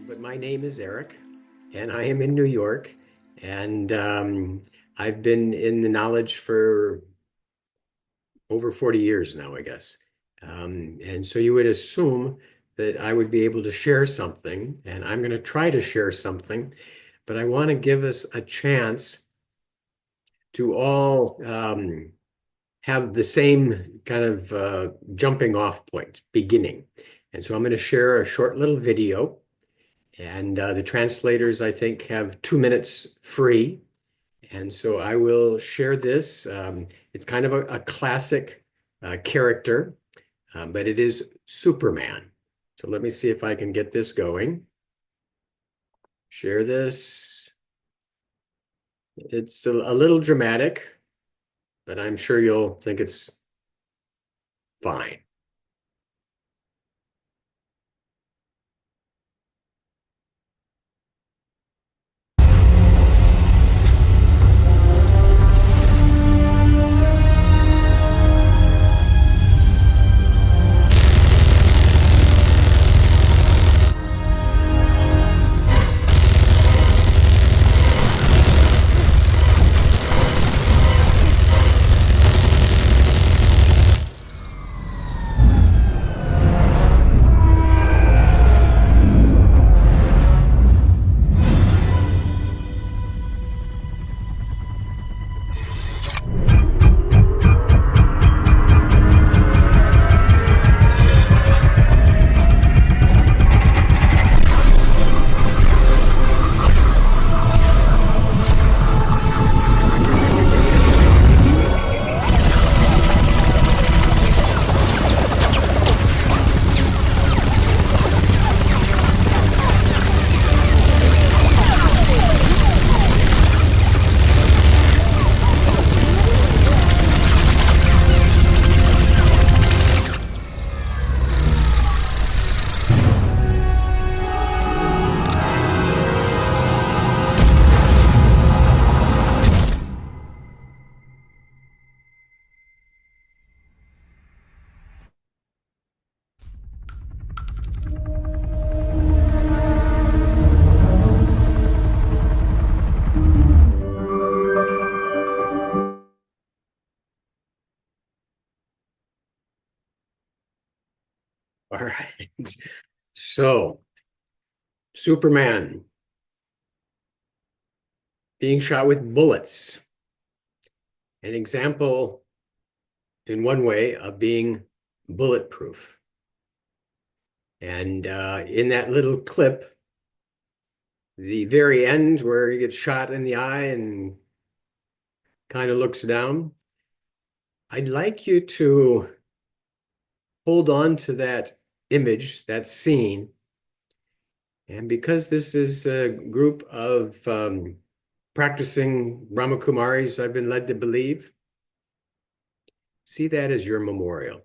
but my name is Eric, and I am in New York, and I've been in the knowledge for over 40 years now, I guess. And so you would assume that I would be able to share something, and I'm going to try to share something, but I want to give us a chance to all have the same kind of jumping off point, beginning. And so I'm going to share a short little video. And the translators, I think, have 2 minutes free. And so I will share this. It's kind of a classic character, but it is Superman. So let me see if I can get this going. Share this. It's a little dramatic, but I'm sure you'll think it's fine. All right. So, Superman being shot with bullets. An example, in one way, of being bulletproof. And in that little clip, the very end where he gets shot in the eye and kind of looks down, I'd like you to hold on to that image, that scene. And because this is a group of practicing Brahma Kumaris, I've been led to believe, see that as your memorial.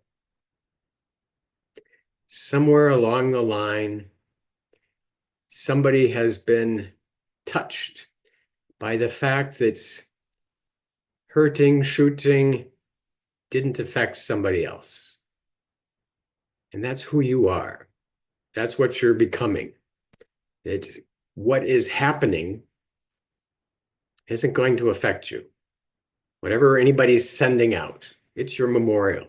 Somewhere along the line, somebody has been touched by the fact that hurting, shooting didn't affect somebody else. And that's who you are. That's what you're becoming. That what is happening isn't going to affect you. Whatever anybody's sending out, it's your memorial.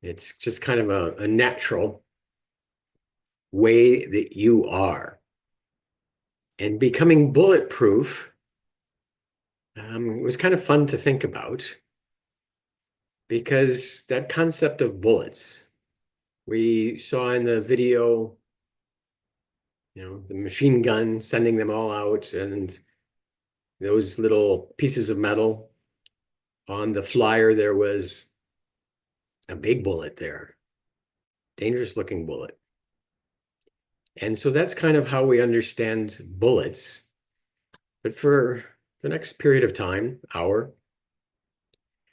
It's just kind of a natural way that you are. And becoming bulletproof was kind of fun to think about, because that concept of bullets, we saw in the video, the machine gun sending them all out, and those little pieces of metal. On the flyer, there was a big bullet there, dangerous looking bullet. And so that's kind of how we understand bullets. But for the next period of time, hour,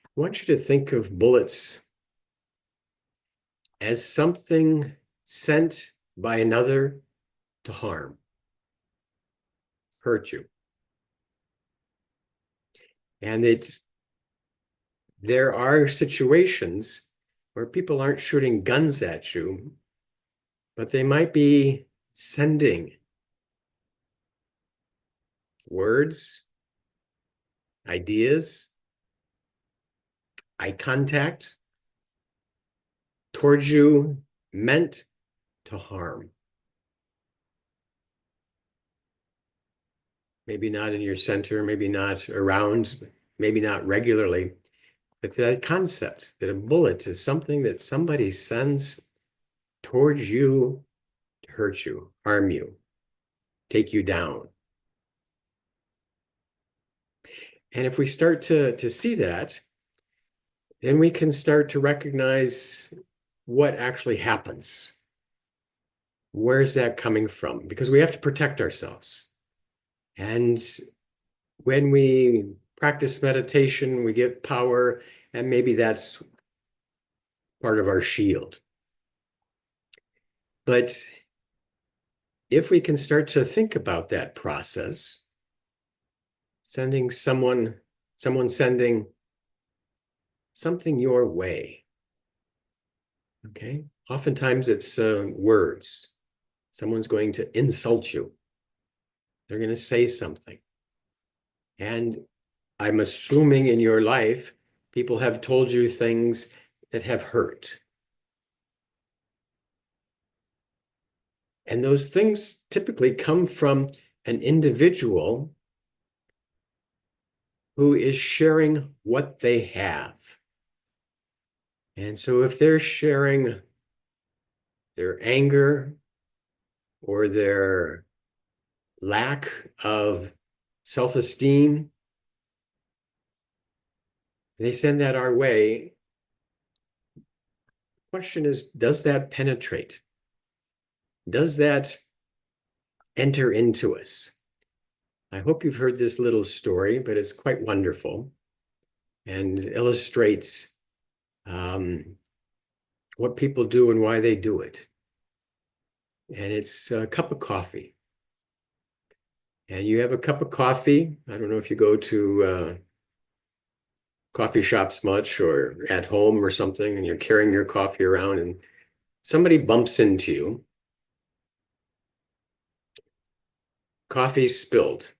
I want you to think of bullets as something sent by another to harm, hurt you. And there are situations where people aren't shooting guns at you, but they might be sending words, ideas, eye contact towards you meant to harm. Maybe not in your center, maybe not around, maybe not regularly, but that concept that a bullet is something that somebody sends towards you to hurt you, harm you, take you down. And if we start to see that, then we can start to recognize what actually happens. Where's that coming from? Because we have to protect ourselves. And when we practice meditation, we get power, and maybe that's part of our shield. But if we can start to think about that process, someone sending something your way, okay? Oftentimes it's words. Someone's going to insult you. They're going to say something. And I'm assuming in your life, people have told you things that have hurt. And those things typically come from an individual who is sharing what they have. And so if they're sharing their anger or their lack of self-esteem, they send that our way. The question is, does that penetrate? Does that enter into us? I hope you've heard this little story, but it's quite wonderful and illustrates what people do and why they do it. And it's a cup of coffee. And you have a cup of coffee. I don't know if you go to coffee shops much or at home or something, and you're carrying your coffee around and somebody bumps into you. Coffee spilled.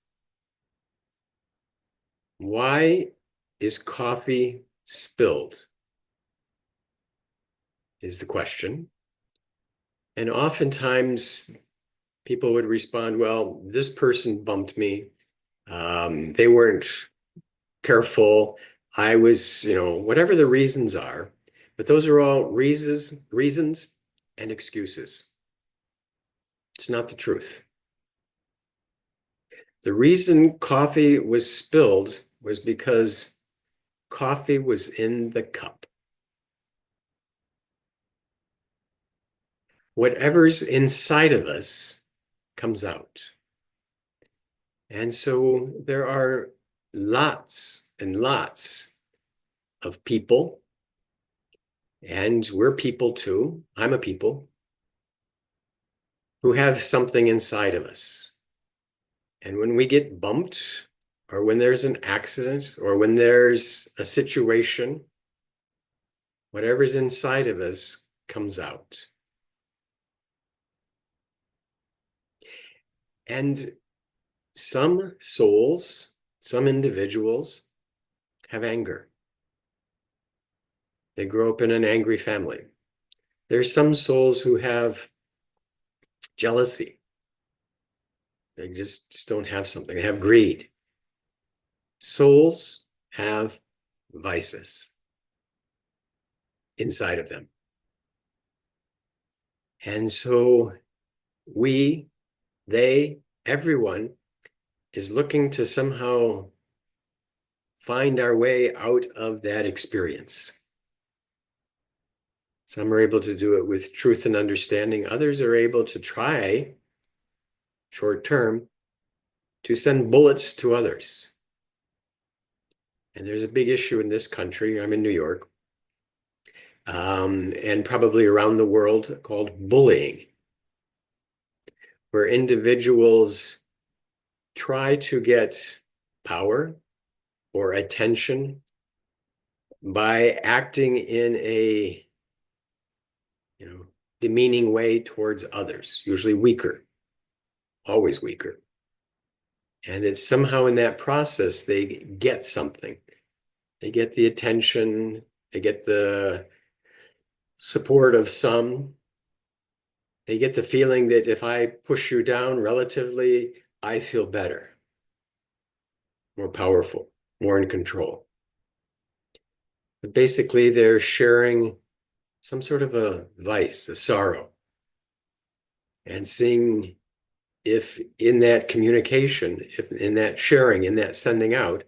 Why is coffee spilled? Is the question. And oftentimes people would respond, well, this person bumped me. They weren't careful. I was, whatever the reasons are, but those are all reasons and excuses. It's not the truth. The reason coffee was spilled was because coffee was in the cup. Whatever's inside of us comes out. And so there are lots and lots of people, and we're people too. I'm a people who have something inside of us. And when we get bumped, or when there's an accident, or when there's a situation, whatever's inside of us comes out. And some souls, some individuals have anger. They grow up in an angry family. There's some souls who have jealousy. They just don't have something. They have greed. Souls have vices inside of them. And so everyone is looking to somehow find our way out of that experience. Some are able to do it with truth and understanding. Others are able to try, short term, to send bullets to others. And there's a big issue in this country. I'm in New York, and probably around the world, called bullying, where individuals try to get power or attention by acting in a demeaning way towards others, usually weaker, always weaker. And that somehow in that process, they get something. They get the attention, they get the support of some. They get the feeling that if I push you down relatively, I feel better, more powerful, more in control. But basically, they're sharing some sort of a vice, a sorrow, and seeing if in that communication, if in that sharing, in that sending out,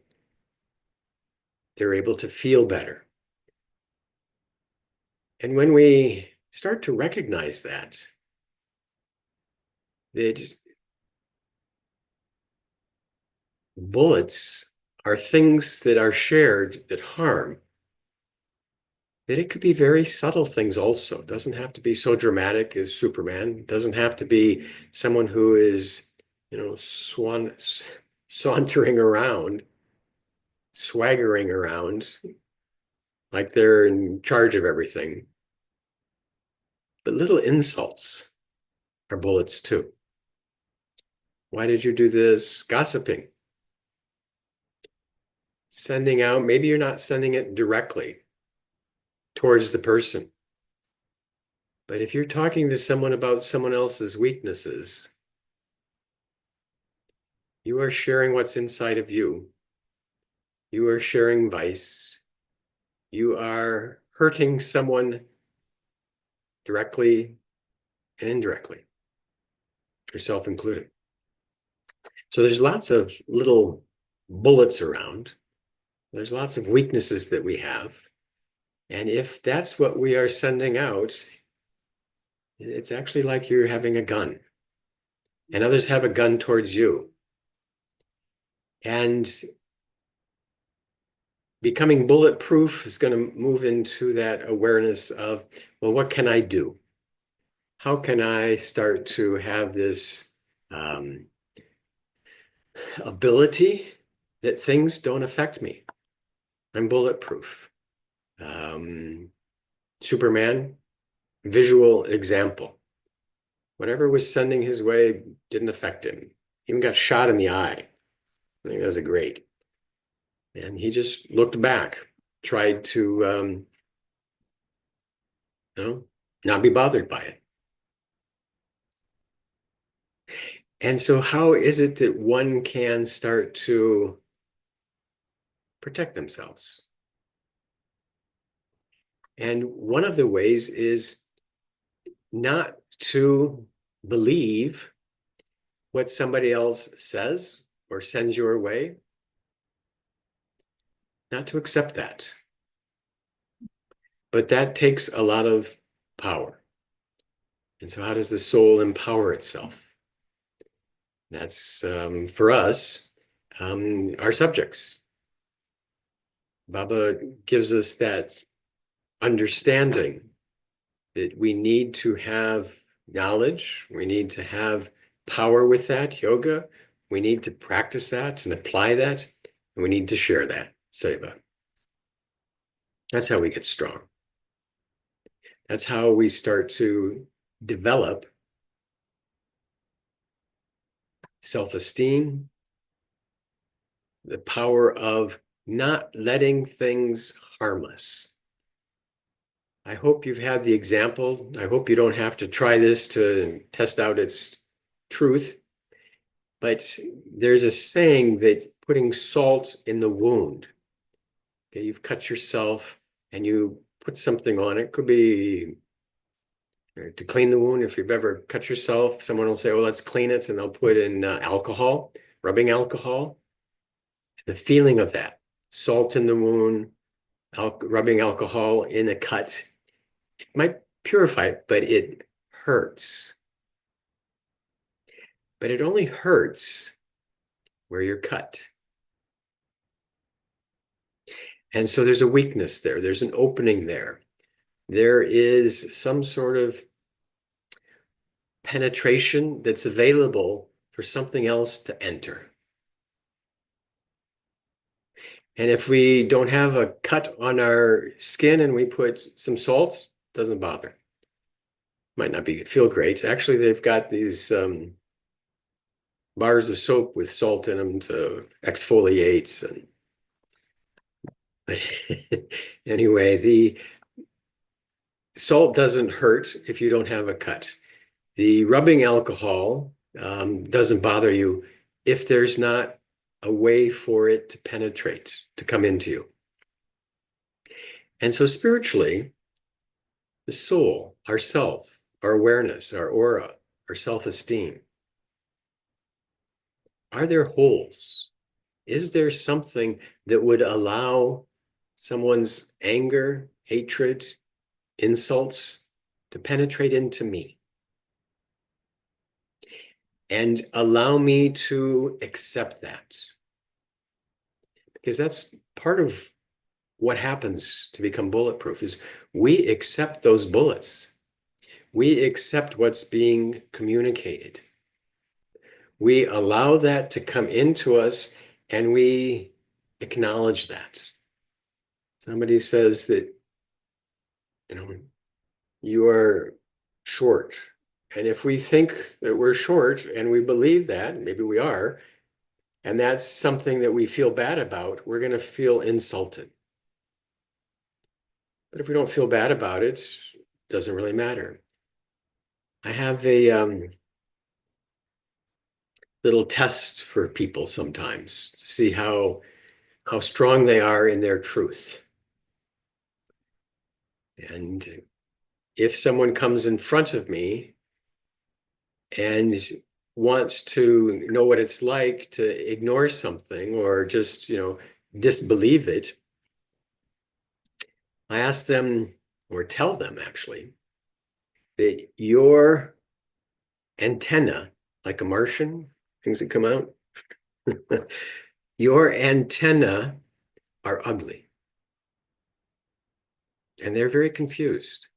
they're able to feel better. And when we start to recognize that, just, bullets are things that are shared that harm, that it could be very subtle things also. It doesn't have to be so dramatic as Superman. It doesn't have to be someone who is, sauntering around, swaggering around like they're in charge of everything. But little insults are bullets too. Why did you do this? Gossiping. Sending out, maybe you're not sending it directly towards the person. But if you're talking to someone about someone else's weaknesses, you are sharing what's inside of you. You are sharing vice. You are hurting someone directly and indirectly, yourself included. So there's lots of little bullets around. There's lots of weaknesses that we have. And if that's what we are sending out, it's actually like you're having a gun, and others have a gun towards you. And becoming bulletproof is going to move into that awareness of, well, what can I do? How can I start to have this ability that things don't affect me? I'm bulletproof. Superman, visual example. Whatever was sending his way didn't affect him. He even got shot in the eye. I think that was a great. And he just looked back, tried to, not be bothered by it. And so how is it that one can start to protect themselves? And one of the ways is not to believe what somebody else says or sends your way, not to accept that. But that takes a lot of power. And so how does the soul empower itself? That's for us, our subjects. Baba gives us that understanding that we need to have knowledge, we need to have power with that, yoga, we need to practice that and apply that, and we need to share that, seva. That's how we get strong. That's how we start to develop self-esteem, the power of not letting things harm us. I hope you've had the example. I hope you don't have to try this to test out its truth. But there's a saying that putting salt in the wound. Okay, you've cut yourself and you put something on it. Could be to clean the wound. If you've ever cut yourself, someone will say, "Oh, let's clean it," and they'll put in alcohol, rubbing alcohol. The feeling of that, salt in the wound, rubbing alcohol in a cut, it might purify it, but it hurts. But it only hurts where you're cut. And so there's a weakness there. There's an opening there. There is some sort of penetration that's available for something else to enter. And if we don't have a cut on our skin and we put some salt, it doesn't bother. Might not feel great. Actually, they've got these bars of soap with salt in them to exfoliate. And but anyway, the salt doesn't hurt if you don't have a cut. The rubbing alcohol doesn't bother you if there's not a way for it to penetrate, to come into you. And so spiritually, the soul, our self, our awareness, our aura, our self-esteem, are there holes? Is there something that would allow someone's anger, hatred, insults to penetrate into me and allow me to accept that? Because that's part of what happens to become bulletproof is we accept those bullets. We accept what's being communicated. We allow that to come into us and we acknowledge that. Somebody says that, you know, you are short. And if we think that we're short and we believe that, maybe we are, and that's something that we feel bad about, we're going to feel insulted. But if we don't feel bad about it, it doesn't really matter. I have a little test for people sometimes to see how strong they are in their truth. And if someone comes in front of me and wants to know what it's like to ignore something or just, disbelieve it, I ask them or tell them actually that your antenna, like a Martian, things that come out, your antenna are ugly. And they're very confused.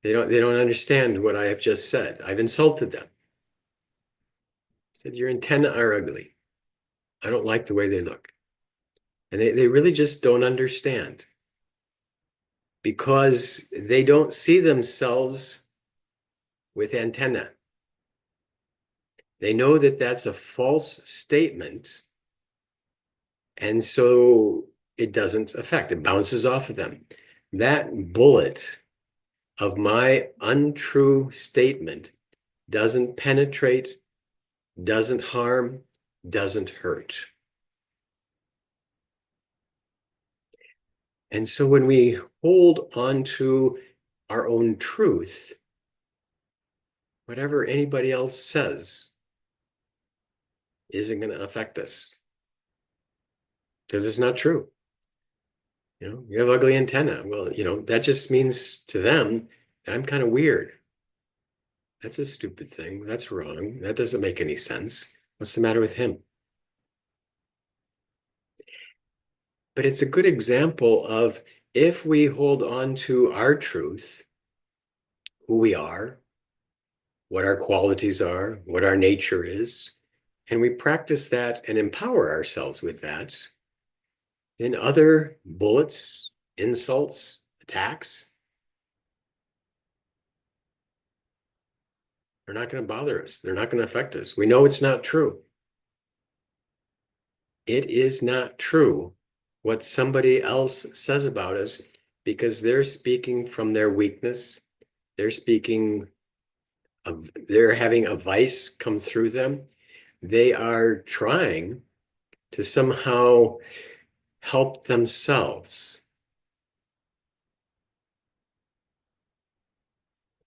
They don't understand what I have just said. I've insulted them. I said, your antenna are ugly. I don't like the way they look. And they really just don't understand because they don't see themselves with antenna. They know that that's a false statement. And so it doesn't affect, it bounces off of them. That bullet of my untrue statement doesn't penetrate, doesn't harm, doesn't hurt. And so when we hold on to our own truth, whatever anybody else says isn't going to affect us because it's not true. You have ugly antenna. Well, that just means to them, I'm kind of weird. That's a stupid thing. That's wrong. That doesn't make any sense. What's the matter with him? But it's a good example of if we hold on to our truth, who we are, what our qualities are, what our nature is, and we practice that and empower ourselves with that, then other bullets, insults, attacks, they're not going to bother us. They're not going to affect us. We know it's not true. It is not true what somebody else says about us because they're speaking from their weakness. They're they're having a vice come through them. They are trying to somehow help themselves.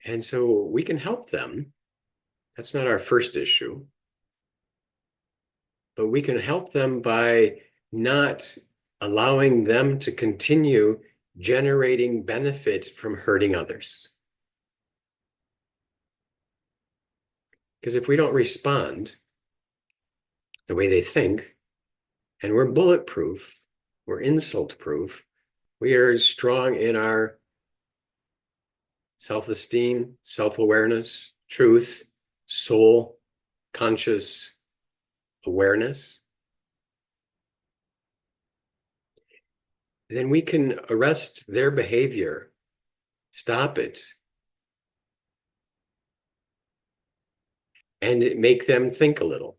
And so we can help them. That's not our first issue. But we can help them by not allowing them to continue generating benefit from hurting others. Because if we don't respond the way they think, and we're bulletproof, we're insult proof, we are strong in our self-esteem, self-awareness, truth, soul, conscious awareness, then we can arrest their behavior, stop it, and make them think a little.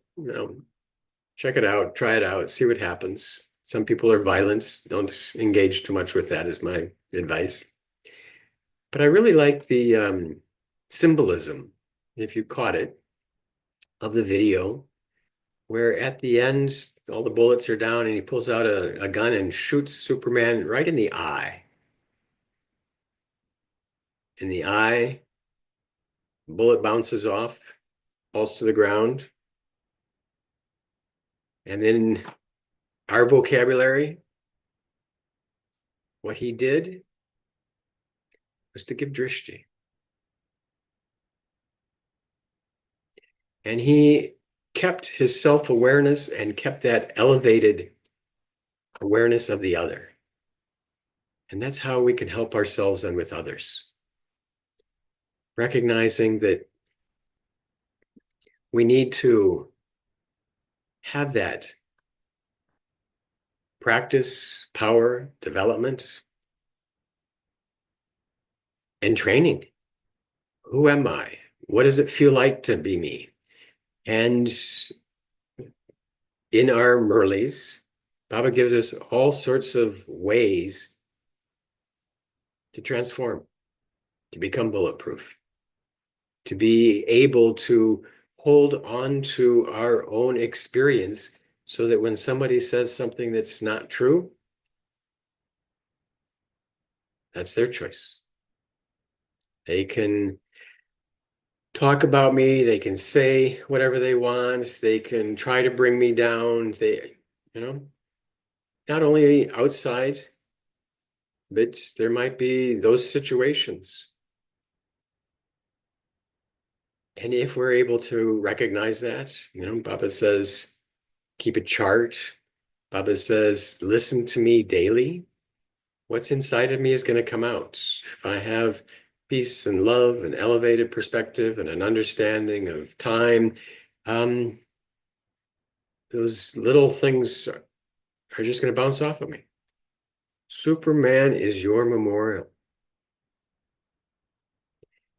Check it out, try it out, see what happens. Some people are violent. Don't engage too much with that, is my advice. But I really like the symbolism, if you caught it, of the video, where at the end, all the bullets are down and he pulls out a gun and shoots Superman right in the eye. In the eye, bullet bounces off, falls to the ground. And then our vocabulary, what he did was to give drishti. And he kept his self-awareness and kept that elevated awareness of the other. And that's how we can help ourselves and with others. Recognizing that we need to have that practice, power, development, and training. Who am I? What does it feel like to be me? And in our Murlis, Baba gives us all sorts of ways to transform, to become bulletproof, to be able to hold on to our own experience so that when somebody says something that's not true, that's their choice. They can talk about me, they can say whatever they want, they can try to bring me down. Not only outside, but there might be those situations. And if we're able to recognize that, Baba says, keep a chart. Baba says, listen to me daily. What's inside of me is going to come out. If I have peace and love and elevated perspective and an understanding of time, those little things are just going to bounce off of me. Superman is your memorial.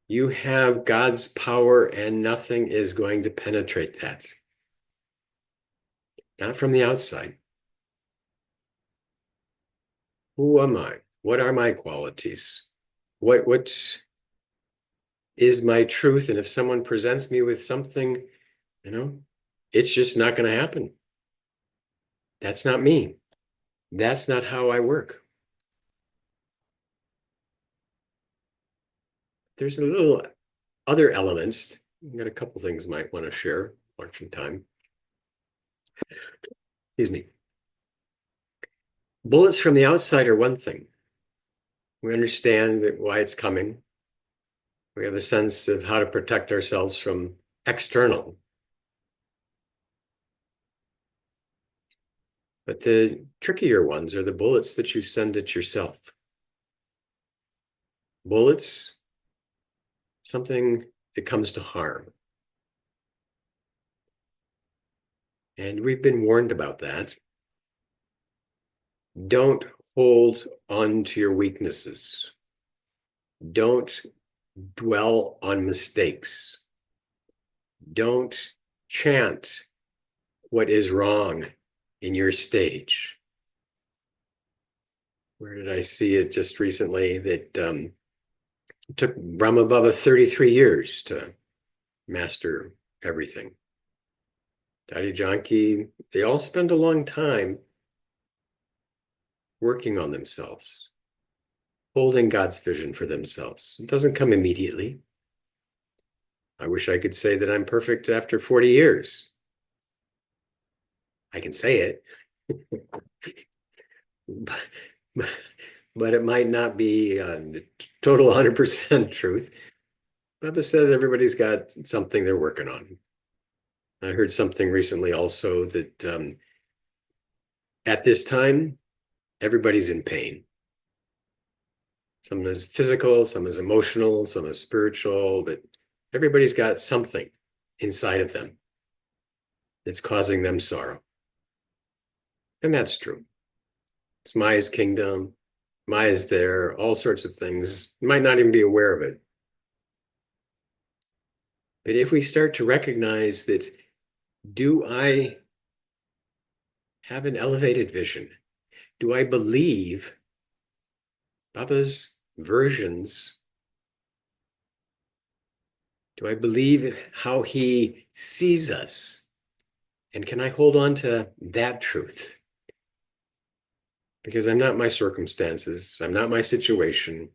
You have God's power and nothing is going to penetrate that. Not from the outside. Who am I? What are my qualities? What is my truth? And if someone presents me with something, it's just not going to happen. That's not me. That's not how I work. There's a little other elements. I've got a couple things I might want to share, watching time. Excuse me. Bullets from the outside are one thing. We understand that why it's coming. We have a sense of how to protect ourselves from external. But the trickier ones are the bullets that you send at yourself. Bullets, something that comes to harm. And we've been warned about that. Don't hold on to your weaknesses. Don't dwell on mistakes. Don't chant what is wrong in your stage. Where did I see it just recently that it took Brahma Baba 33 years to master everything. Daddy Janki, they all spend a long time working on themselves, holding God's vision for themselves. It doesn't come immediately. I wish I could say that I'm perfect after 40 years. I can say it, but it might not be total 100% truth. Baba says everybody's got something they're working on. I heard something recently also that at this time, everybody's in pain. Some is physical, some is emotional, some is spiritual, but everybody's got something inside of them that's causing them sorrow. And that's true. It's Maya's kingdom. Maya's there, all sorts of things. You might not even be aware of it. But if we start to recognize that, do I have an elevated vision? Do I believe Baba's versions? Do I believe how he sees us? And can I hold on to that truth? Because I'm not my circumstances, I'm not my situation,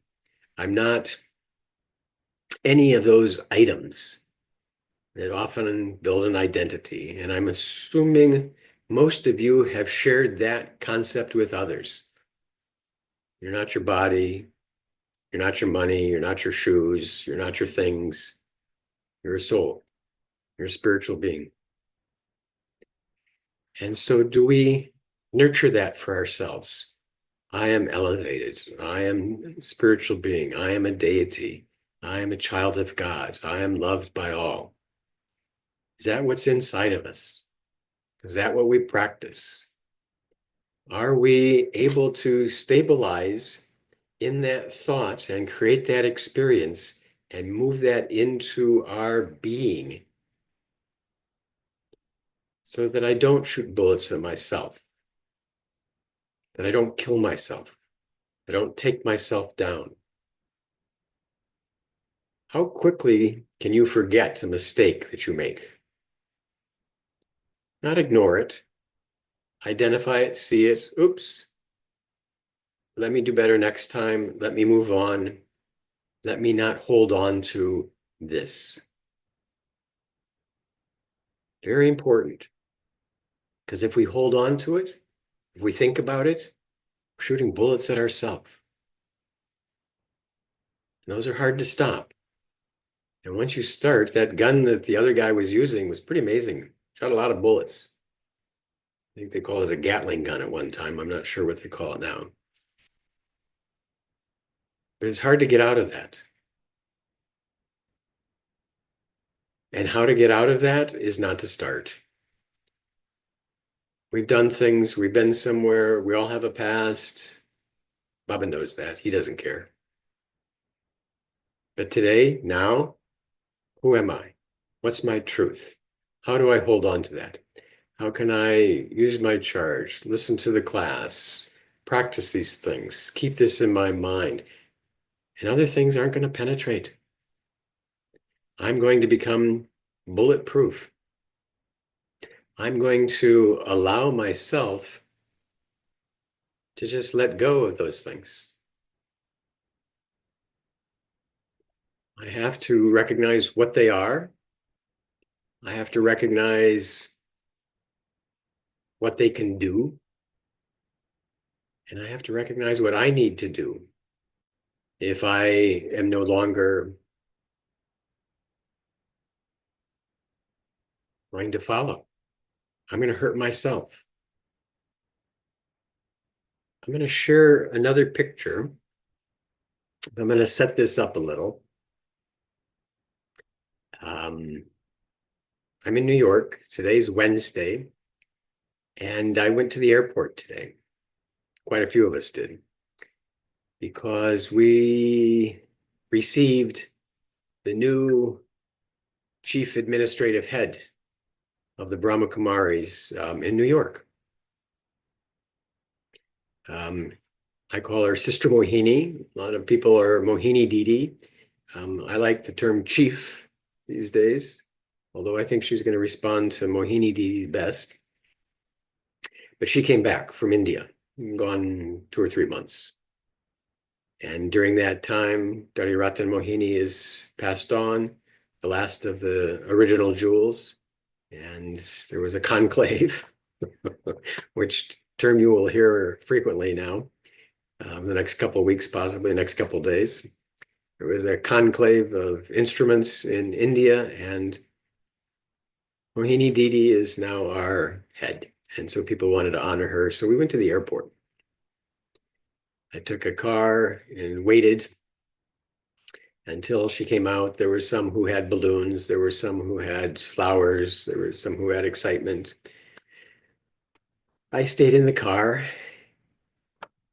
I'm not any of those items that often build an identity. And I'm assuming most of you have shared that concept with others. You're not your body, you're not your money, you're not your shoes, you're not your things, you're a soul, you're a spiritual being. And so, do we nurture that for ourselves? I am elevated. I am a spiritual being. I am a deity. I am a child of God. I am loved by all. Is that what's inside of us? Is that what we practice? Are we able to stabilize in that thought and create that experience and move that into our being so that I don't shoot bullets at myself, that I don't kill myself, I don't take myself down? How quickly can you forget a mistake that you make? Not ignore it, identify it, see it. Oops, let me do better next time. Let me move on. Let me not hold on to this. Very important. Because if we hold on to it, if we think about it, we're shooting bullets at ourselves. Those are hard to stop. And once you start, that gun that the other guy was using was pretty amazing. Shot a lot of bullets. I think they called it a Gatling gun at one time. I'm not sure what they call it now. But it's hard to get out of that. And how to get out of that is not to start. We've done things, we've been somewhere, we all have a past. Baba knows that. He doesn't care. But today, now, who am I? What's my truth? How do I hold on to that? How can I use my charge, listen to the class, practice these things, keep this in my mind? And other things aren't going to penetrate. I'm going to become bulletproof. I'm going to allow myself to just let go of those things. I have to recognize what they are. I have to recognize what they can do. And I have to recognize what I need to do if I am no longer going to follow. I'm going to hurt myself. I'm going to share another picture. I'm going to set this up a little. I'm in New York. Today's Wednesday. And I went to the airport today. Quite a few of us did. Because we received the new chief administrative head of the Brahma Kumaris in New York. I call her Sister Mohini. A lot of people are Mohini Didi. I like the term chief these days, although I think she's going to respond to Mohini Didi best. But she came back from India, gone 2 or 3 months. And during that time, Dari Ratan Mohini is passed on, the last of the original jewels. And there was a conclave, which term you will hear frequently now, the next couple of weeks, possibly the next couple of days. There was a conclave of instruments in India, and Mohini Didi is now our head. And so people wanted to honor her. So we went to the airport. I took a car and waited until she came out. There were some who had balloons. There were some who had flowers. There were some who had excitement. I stayed in the car,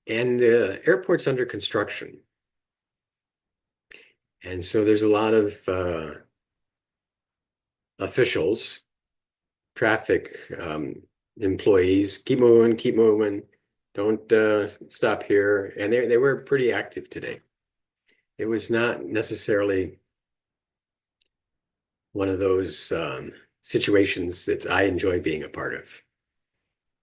and the airport's under construction. And so there's a lot of officials, traffic employees, keep moving, don't stop here. And they were pretty active today. It was not necessarily one of those situations that I enjoy being a part of.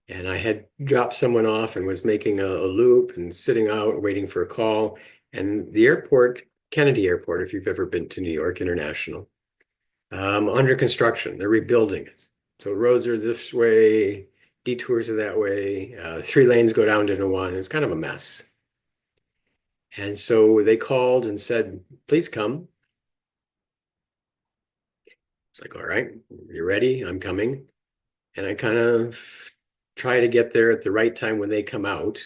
And I had dropped someone off and was making a loop and sitting out waiting for a call. And the airport, Kennedy Airport, if you've ever been to New York International, under construction. They're rebuilding it. So roads are this way, detours are that way. 3 lanes go down to one. It's kind of a mess. And so they called and said, please come. It's like, all right, you ready? I'm coming. And I kind of try to get there at the right time when they come out,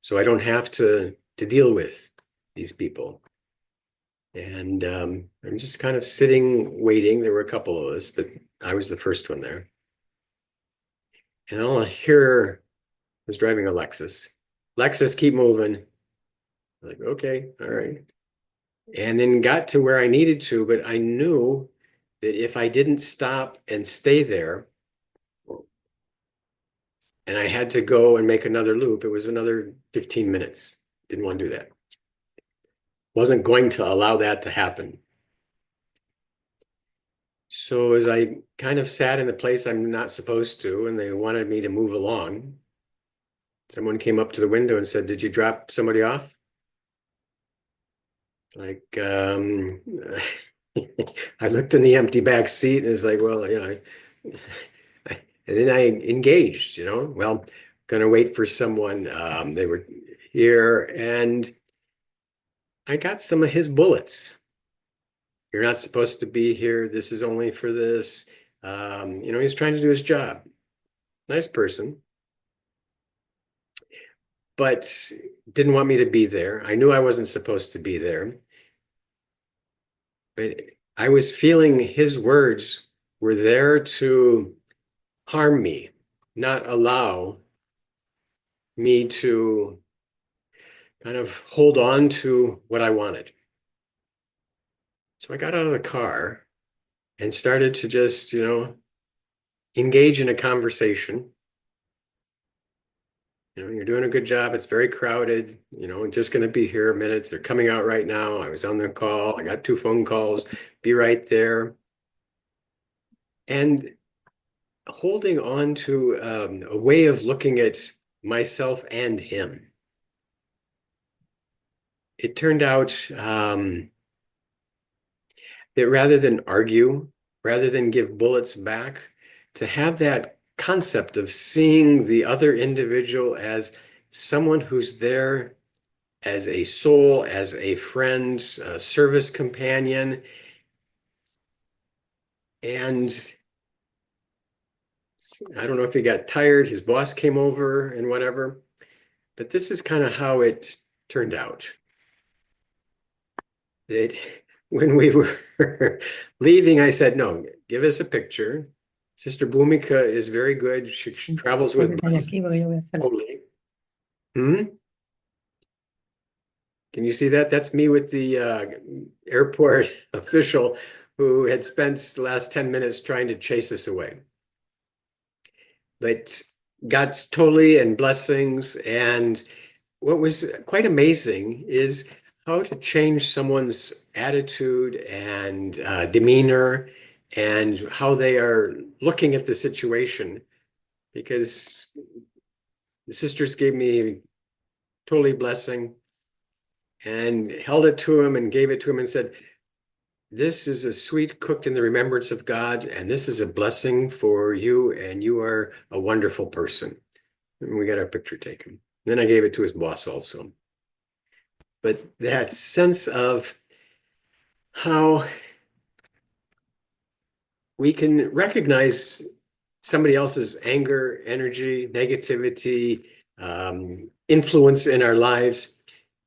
so I don't have to deal with these people. And I'm just kind of sitting, waiting. There were a couple of us, but I was the first one there. And all I hear was driving a Lexus. Lexus, keep moving. I'm like, okay, all right. And then got to where I needed to, but I knew that if I didn't stop and stay there, and I had to go and make another loop, it was another 15 minutes. Didn't want to do that. Wasn't going to allow that to happen. So as I kind of sat in the place I'm not supposed to, and they wanted me to move along, someone came up to the window and said, did you drop somebody off? Like, I looked in the empty back seat and it's like, well, yeah. And then I engaged, well, gonna wait for someone. They were here and I got some of his bullets. You're not supposed to be here. This is only for this. He's trying to do his job. Nice person, but didn't want me to be there. I knew I wasn't supposed to be there, but I was feeling his words were there to harm me, not allow me to kind of hold on to what I wanted. So I got out of the car and started to just, engage in a conversation. You're doing a good job. It's very crowded. Just going to be here a minute. They're coming out right now. I was on the call. I got 2 phone calls. Be right there. And holding on to a way of looking at myself and him. It turned out that rather than argue, rather than give bullets back, to have that concept of seeing the other individual as someone who's there as a soul, as a friend, a service companion. And I don't know if he got tired, his boss came over and whatever, but this is kind of how it turned out. That when we were leaving, I said, no, give us a picture. Sister Bhumika is very good. She travels with us. Totally. Hmm? Can you see that? That's me with the airport official who had spent the last 10 minutes trying to chase us away. But God's totally and blessings. And what was quite amazing is how to change someone's attitude and demeanor and how they are looking at the situation. Because the sisters gave me totally blessing and held it to him and gave it to him and said, this is a sweet cooked in the remembrance of God, and this is a blessing for you, and you are a wonderful person. And we got our picture taken. Then I gave it to his boss also. But that sense of how we can recognize somebody else's anger, energy, negativity, influence in our lives,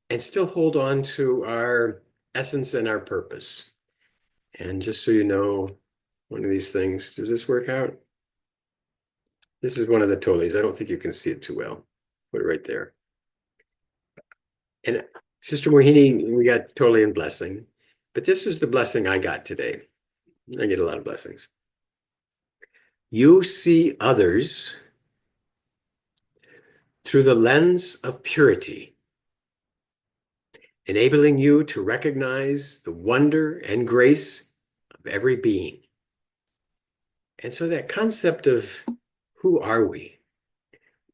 and still hold on to our essence and our purpose. And just so you know, one of these things, does this work out? This is one of the totalies. I don't think you can see it too well. Put it right there. And Sister Mohini, we got totally in blessing, but this is the blessing I got today. I get a lot of blessings. You see others through the lens of purity, enabling you to recognize the wonder and grace of every being. And so that concept of who are we?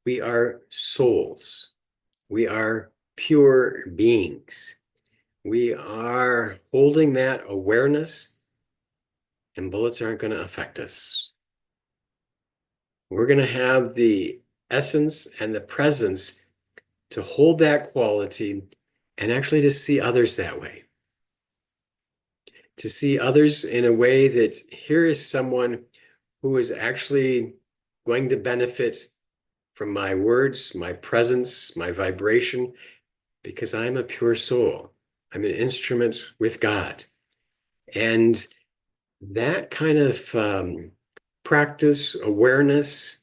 We are souls. We are pure beings. We are holding that awareness, and bullets aren't going to affect us. We're going to have the essence and the presence to hold that quality and actually to see others that way. To see others in a way that here is someone who is actually going to benefit from my words, my presence, my vibration, because I'm a pure soul. I'm an instrument with God. And that kind of practice, awareness,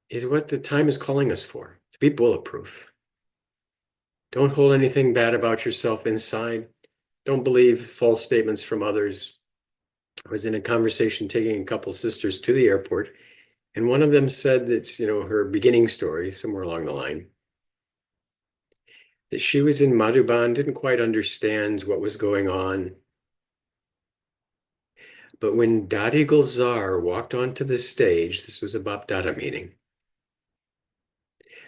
is what the time is calling us for, to be bulletproof. Don't hold anything bad about yourself inside. Don't believe false statements from others. I was in a conversation taking a couple sisters to the airport, and one of them said that, her beginning story, somewhere along the line, that she was in Madhuban, didn't quite understand what was going on. But when Dadi Gulzar walked onto the stage, this was a Bap Dada meeting,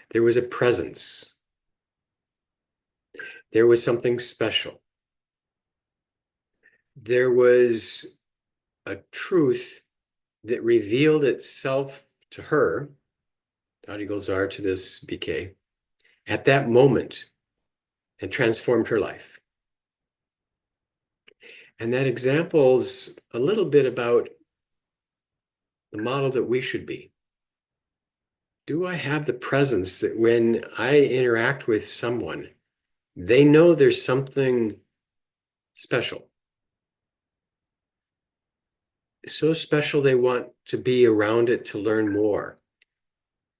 there was a presence. There was something special. There was a truth that revealed itself to her, Dadi Gulzar, to this BK, at that moment and transformed her life. And that example's a little bit about the model that we should be. Do I have the presence that when I interact with someone, they know there's something special? So special they want to be around it to learn more.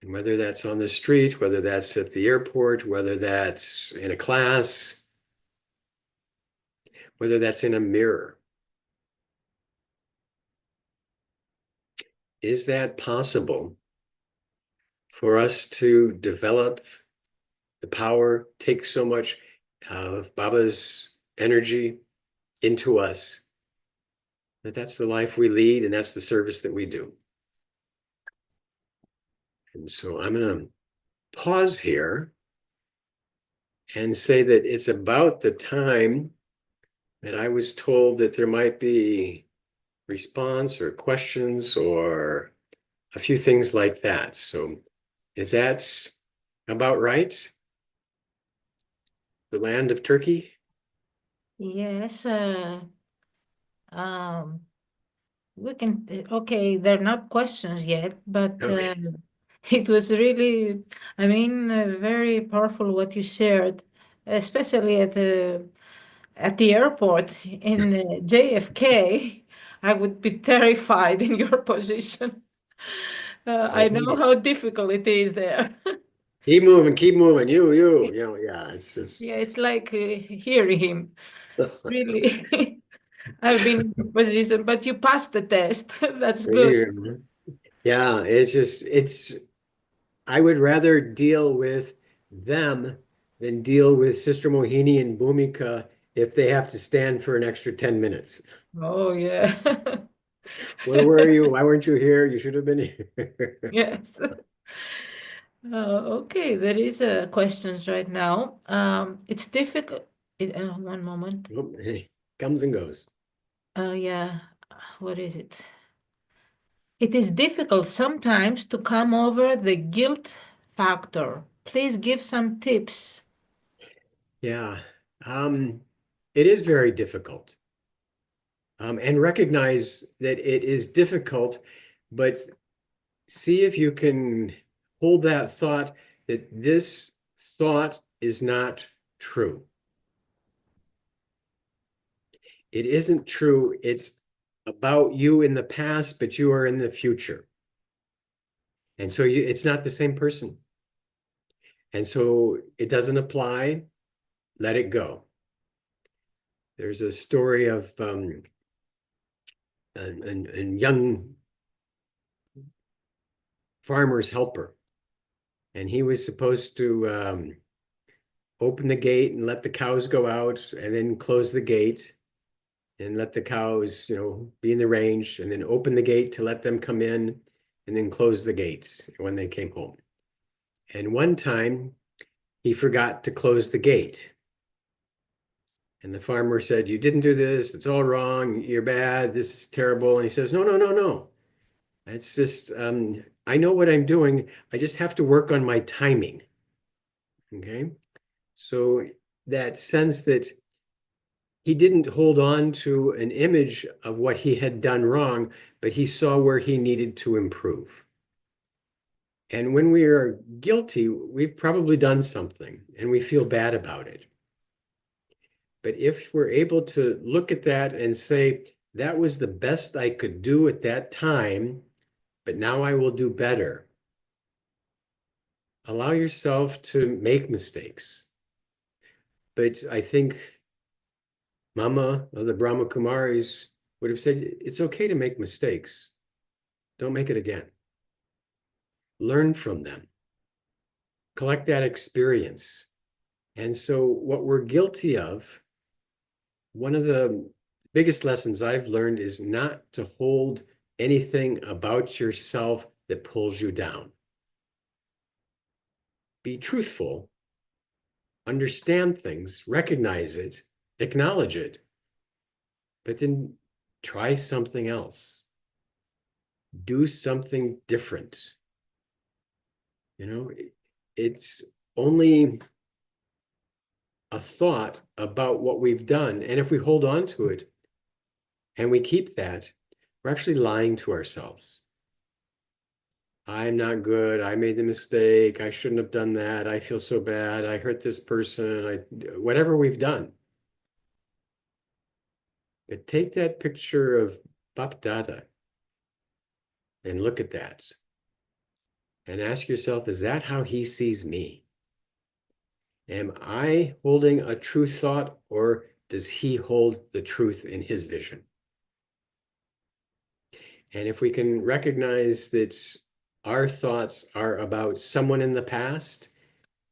And whether that's on the street, whether that's at the airport, whether that's in a class, whether that's in a mirror. Is that possible for us to develop the power, take so much of Baba's energy into us, that's the life we lead and that's the service that we do? And so I'm going to pause here and say that it's about the time that I was told that there might be response or questions or a few things like that. So is that about right? The land of Turkey? Yes, um, we can, okay, they're not questions yet, but Okay. it was really, I mean, very powerful what you shared, especially at the airport in JFK. I would be terrified in your position. I know Okay. how difficult it is there. Keep moving, keep moving. Yeah, it's just Yeah, it's like hearing him. Really. I've been in your position, but you passed the test. That's good. yeah, I would rather deal with them than deal with Sister Mohini and Bhumika if they have to stand for an extra 10 minutes. Oh, yeah. Where were you? Why weren't you here? You should have been here. Yes. Okay, there is questions right now. It's difficult. One moment. Oh, hey, comes and goes. Yeah. What is it? It is difficult sometimes to come over the guilt factor. Please give some tips. Yeah, um, it is very difficult. And recognize that it is difficult, but see if you can hold that thought that this thought is not true. It isn't true. It's about you in the past, but you are in the future. And so it's not the same person. And so it doesn't apply. Let it go. There's a story of a young farmer's helper, and he was supposed to open the gate and let the cows go out, and then close the gate and let the cows, be in the range, and then open the gate to let them come in, and then close the gate when they came home. And one time he forgot to close the gate. And the farmer said, "You didn't do this. It's all wrong. You're bad. This is terrible." And he says, "No, no, no, no. It's just, I know what I'm doing. I just have to work on my timing." Okay. So that sense that he didn't hold on to an image of what he had done wrong, but he saw where he needed to improve. And when we are guilty, we've probably done something and we feel bad about it. But if we're able to look at that and say, that was the best I could do at that time, but now I will do better. Allow yourself to make mistakes. But I think Mama of the Brahma Kumaris would have said, it's okay to make mistakes. Don't make it again. Learn from them. Collect that experience. And so what we're guilty of, one of the biggest lessons I've learned is not to hold anything about yourself that pulls you down. Be truthful, understand things, recognize it, acknowledge it, but then try something else. Do something different. It's only a thought about what we've done. And if we hold on to it and we keep that, we're actually lying to ourselves. I'm not good. I made the mistake. I shouldn't have done that. I feel so bad. I hurt this person. Whatever we've done. But take that picture of Bap Dada and look at that and ask yourself, is that how he sees me? Am I holding a true thought, or does he hold the truth in his vision? And if we can recognize that our thoughts are about someone in the past,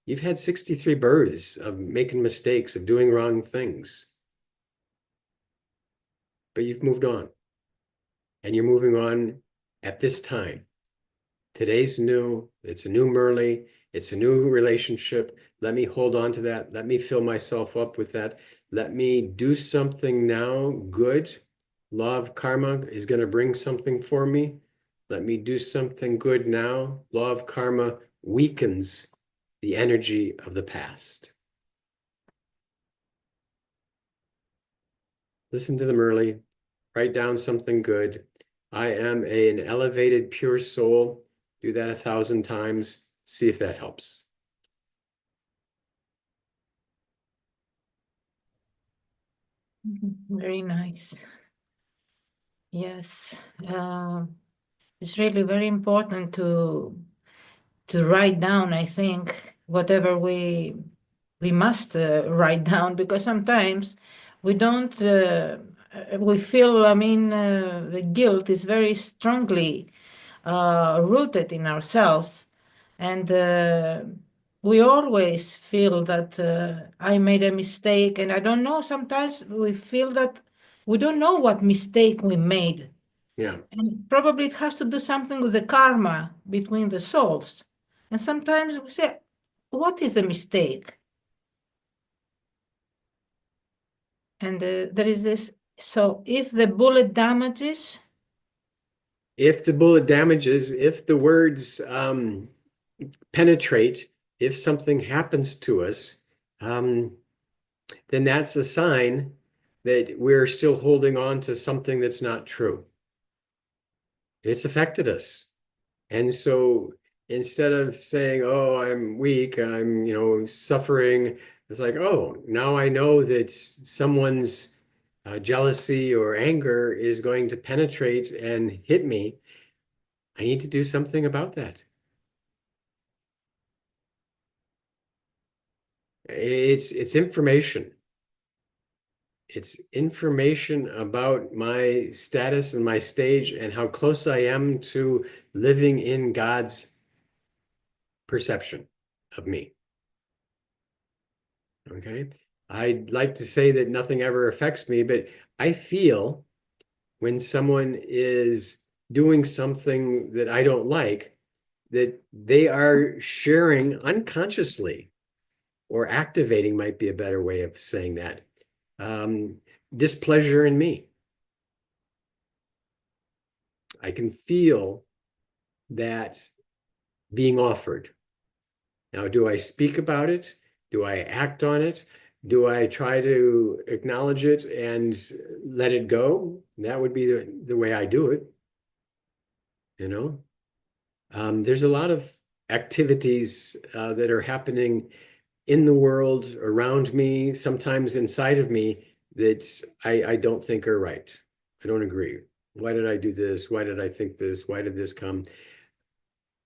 you've had 63 births of making mistakes, of doing wrong things, but you've moved on. And you're moving on at this time. Today's new. It's a new Murley. It's a new relationship. Let me hold on to that. Let me fill myself up with that. Let me do something now good. Law of karma is going to bring something for me. Let me do something good now. Law of karma weakens the energy of the past. Listen to the Murley. Write down something good. I am an elevated, pure soul. Do that 1,000 times. See if that helps. Very nice. Yes. It's really very important to write down, I think, whatever we must write down, because sometimes we don't we feel, the guilt is very strongly rooted in ourselves, and we always feel that I made a mistake, and I don't know, sometimes we feel that we don't know what mistake we made, Yeah. and probably it has to do something with the karma between the souls. And sometimes we say, what is the mistake? And there is this. So if the bullet damages, If the bullet damages, if the words penetrate, if something happens to us, then that's a sign that we're still holding on to something that's not true. It's affected us. And so instead of saying, oh, I'm weak, I'm, suffering, it's like, oh, now I know that someone's jealousy or anger is going to penetrate and hit me. I need to do something about that. It's information. It's information about my status and my stage and how close I am to living in God's perception of me. Okay. I'd like to say that nothing ever affects me, but I feel when someone is doing something that I don't like, that they are sharing unconsciously or activating might be a better way of saying that, um, displeasure in me. I can feel that being offered. Now, do I speak about it? Do I act on it? Do I try to acknowledge it and let it go? That would be the way I do it, you know? There's a lot of activities that are happening in the world around me, sometimes inside of me, that I don't think are right. I don't agree. Why did I do this? Why did I think this? Why did this come?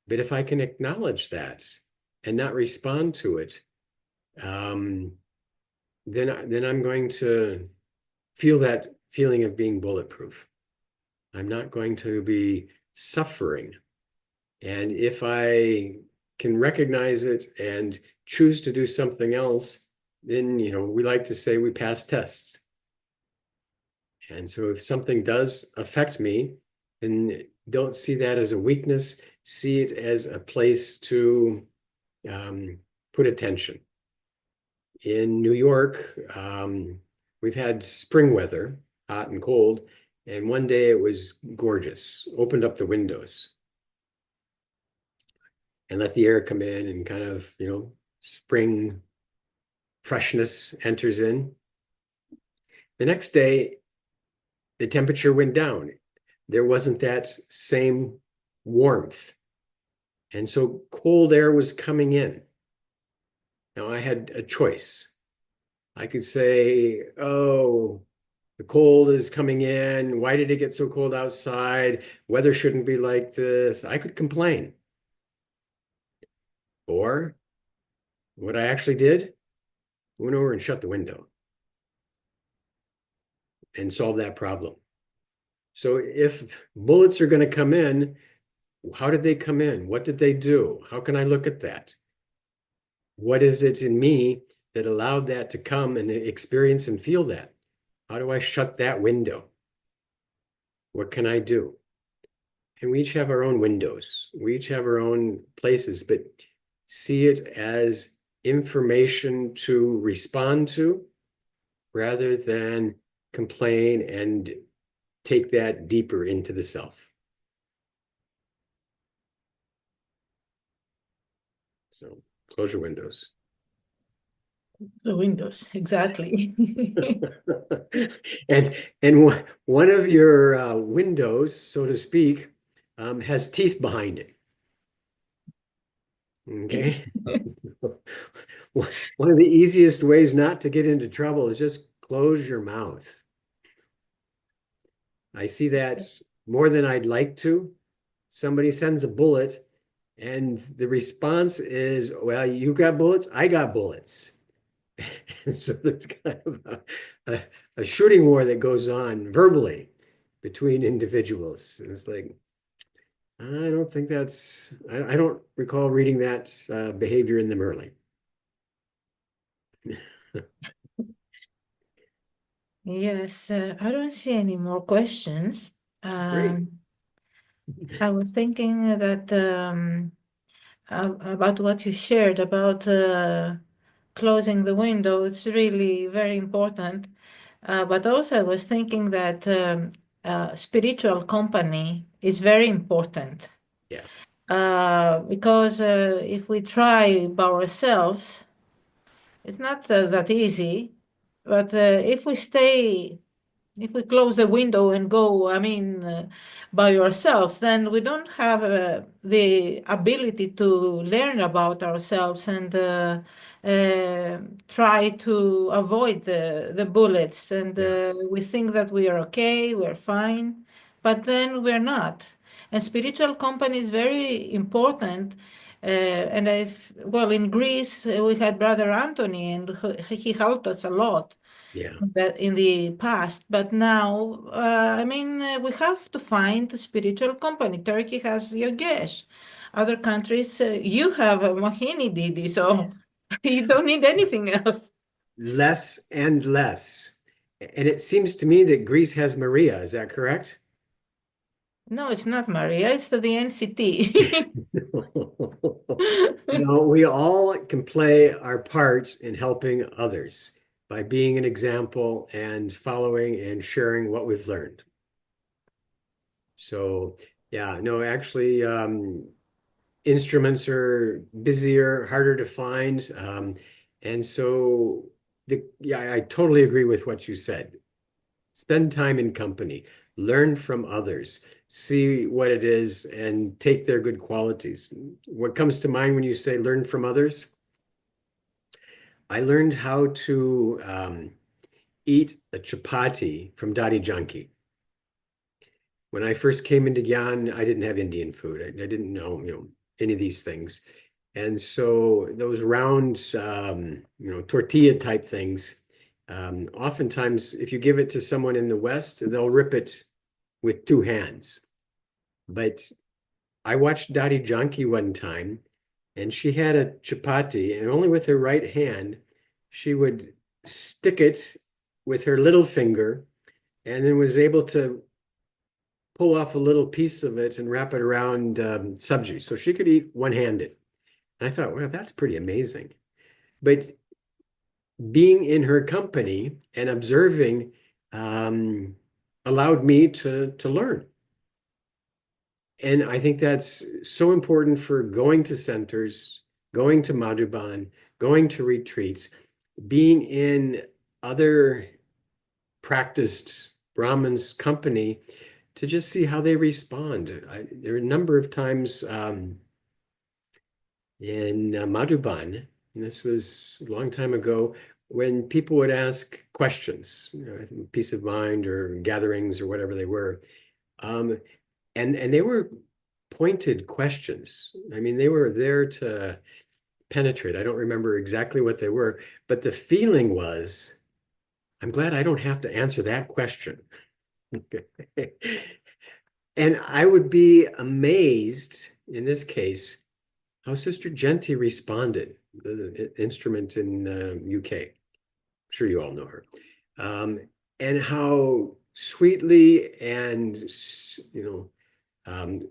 But if I can acknowledge that and not respond to it, um, then I'm going to feel that feeling of being bulletproof. I'm not going to be suffering. And if I can recognize it and choose to do something else, then, we like to say we pass tests. And so if something does affect me, then don't see that as a weakness, see it as a place to put attention. In New York, we've had spring weather, hot and cold, and one day it was gorgeous. Opened up the windows and let the air come in and kind of, spring freshness enters in. The next day, the temperature went down. There wasn't that same warmth. And so cold air was coming in. Now I had a choice. I could say, oh, the cold is coming in. Why did it get so cold outside? Weather shouldn't be like this. I could complain. Or what I actually did, went over and shut the window and solved that problem. So if bullets are going to come in, how did they come in? What did they do? How can I look at that? What is it in me that allowed that to come and experience and feel that? How do I shut that window? What can I do? And we each have our own windows. We each have our own places, but see it as information to respond to rather than complain and take that deeper into the self. So close your windows. The windows, exactly. and one of your windows, so to speak, has teeth behind it. Okay. One of the easiest ways not to get into trouble is just close your mouth. I see that more than I'd like to. Somebody sends a bullet, and the response is, well, you got bullets, I got bullets. And so there's kind of a shooting war that goes on verbally between individuals. It's like, I don't think I don't recall reading that behavior in them early. Yes, I don't see any more questions. Great. I was thinking that about what you shared about closing the window. It's really very important. But also, I was thinking that spiritual company is very important Yeah. because if we try by ourselves, it's not that easy. But if we close the window and go, by ourselves, then we don't have the ability to learn about ourselves and try to avoid the bullets. And Yeah. we think that we are okay, we're fine, but then we're not. And spiritual company is very important. In Greece, we had Brother Anthony, and he helped us a lot. Yeah. that in the past, but now, we have to find a spiritual company. Turkey has Yogesh. Other countries, you have a Mohini Didi, so you don't need anything else. Less and less. And it seems to me that Greece has Maria. Is that correct? No, it's not Maria, it's the NCT. No, we all can play our part in helping others by being an example and following and sharing what we've learned. So, yeah, no, actually, instruments are busier, harder to find. And so, yeah, I totally agree with what you said. Spend time in company, learn from others, see what it is, and take their good qualities. What comes to mind when you say learn from others? I learned how to eat a chapati from Dadi Janki. When I first came into Gyan, I didn't have Indian food. I didn't know, any of these things. And so those round, tortilla type things, oftentimes if you give it to someone in the West, they'll rip it with two hands. But I watched Dadi Janki one time, and she had a chapati, and only with her right hand, she would stick it with her little finger, and then was able to pull off a little piece of it and wrap it around sabji. So she could eat one-handed. And I thought, well, that's pretty amazing. But being in her company and observing allowed me to learn. And I think that's so important for going to centers, going to Madhuban, going to retreats, being in other practiced Brahmins' company to just see how they respond. There are a number of times in Madhuban, and this was a long time ago, when people would ask questions, I think peace of mind or gatherings or whatever they were. Um, and they were pointed questions. I mean, they were there to penetrate. I don't remember exactly what they were, but the feeling was, I'm glad I don't have to answer that question. And I would be amazed in this case how Sister Genti responded, the instrument in the UK. I'm sure you all know her. And how sweetly and, um,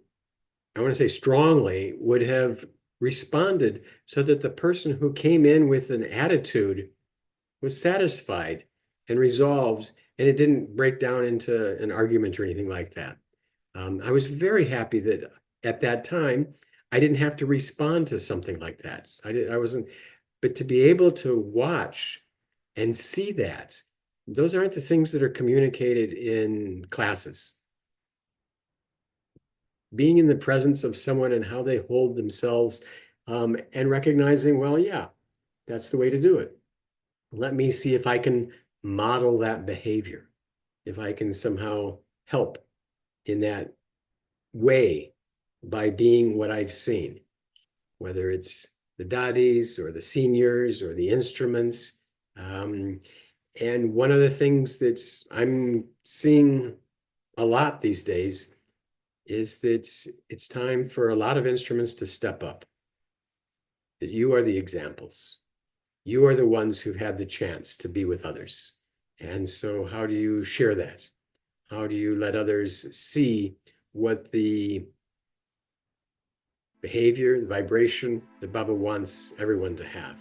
I want to say strongly, would have responded so that the person who came in with an attitude was satisfied and resolved, and it didn't break down into an argument or anything like that. I was very happy that at that time I didn't have to respond to something like that. I wasn't, but to be able to watch and see that, those aren't the things that are communicated in classes. Being in the presence of someone and how they hold themselves, and recognizing, well, yeah, that's the way to do it. Let me see if I can model that behavior, if I can somehow help in that way by being what I've seen, whether it's the daddies or the seniors or the instruments. And one of the things that I'm seeing a lot these days is that it's time for a lot of instruments to step up, that you are the examples. You are the ones who've had the chance to be with others. And so how do you share that? How do you let others see what the behavior, the vibration that Baba wants everyone to have?